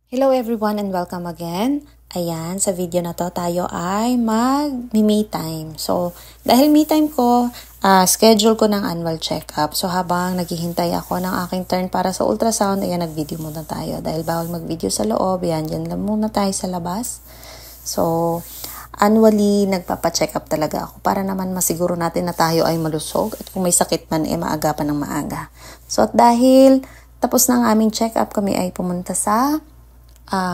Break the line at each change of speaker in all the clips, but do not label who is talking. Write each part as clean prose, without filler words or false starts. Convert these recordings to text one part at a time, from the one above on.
Hello everyone and welcome again. Ayan, sa video na to tayo ay mag-me time. So, dahil me time ko, schedule ko ng annual check-up. So, habang naghihintay ako ng aking turn para sa ultrasound, ayan, nag-video muna tayo. Dahil bawal mag-video sa loob, ayan, dyan lang muna tayo sa labas. So, annually, nagpapacheck up talaga ako para naman masiguro natin na tayo ay malusog at kung may sakit man, maagapan ng maaga. So, at dahil tapos na ang aming check-up, kami ay pumunta sa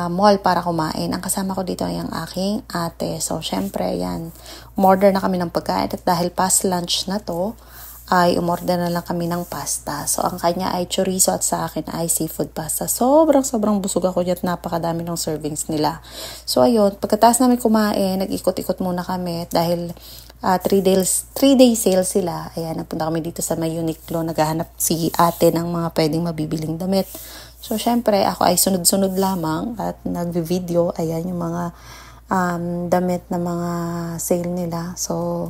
mall para kumain. Ang kasama ko dito ay ang aking ate. So, syempre, yan. Umorder na kami ng pagkain at dahil past lunch na to, ay umorder na lang kami ng pasta. So, ang kanya ay chorizo at sa akin ay seafood pasta. Sobrang busog ako dyan at napakadami ng servings nila. So, ayun. Pagkatapos namin kumain, nag-ikot-ikot muna kami dahil 3-day sale sila. Ayan, nagpunta kami dito sa may Uniqlo. Naghahanap si ate ng mga pwedeng mabibiling damit. So, syempre, ako ay sunod-sunod lamang at nag-video. Ayan, yung mga damit na mga sale nila. So,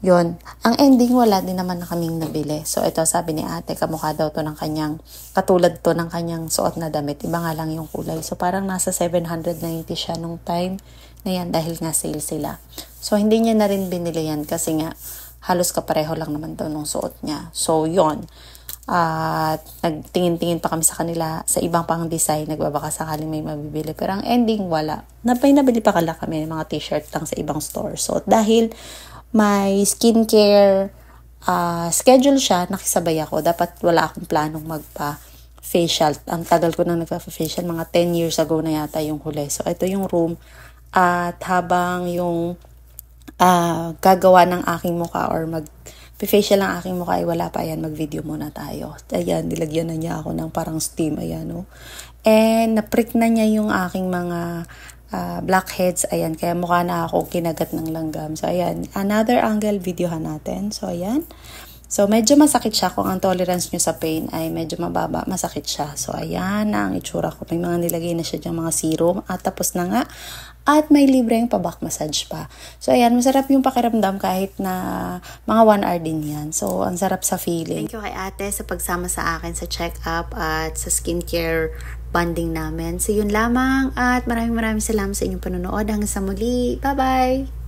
yun. Ang ending, wala din naman na kaming nabili. So, ito, sabi ni ate, kamukha daw to ng kanyang, katulad to ng kanyang suot na damit. Iba nga lang yung kulay. So, parang nasa 790 siya nung time na yan dahil nga sale sila. So, hindi niya na rin binili yan kasi nga halos kapareho lang naman daw nung suot niya. So, yun. At nagtingin-tingin pa kami sa kanila sa ibang pang design, nagbabaka sakaling may mabibili, pero ang ending wala. May nabili pa kala kami mga t-shirt lang sa ibang store. So dahil may skincare schedule siya, nakisabay ako. Dapat wala akong planong magpa-facial. Ang tagal ko nang nagpa-facial, mga 10 years ago na yata yung huli. So ito yung room at habang yung gagawa ng aking mukha or facial ang aking mukha ay wala pa. Ayan, mag-video muna tayo. Ayan, nilagyan na niya ako ng parang steam. Ayan, no? And na-prick na niya yung aking mga blackheads. Ayan, kaya mukha na ako kinagat ng langgam. So, ayan, another angle, videohan natin. So, ayan. So, medyo masakit siya. Kung ang tolerance nyo sa pain ay medyo mababa, masakit siya. So, ayan na ang itsura ko. May mga nilagay na siya dyan, mga serum. At tapos na nga. At may libreng pa-back massage pa. So, ayan, masarap yung pakiramdam kahit na mga 1 hour din yan. So, ang sarap sa feeling. Thank you kay ate sa pagsama sa akin sa check-up at sa skincare bonding namin. So, yun lamang at maraming salamat sa inyong panonood. Hanggang sa muli. Bye-bye!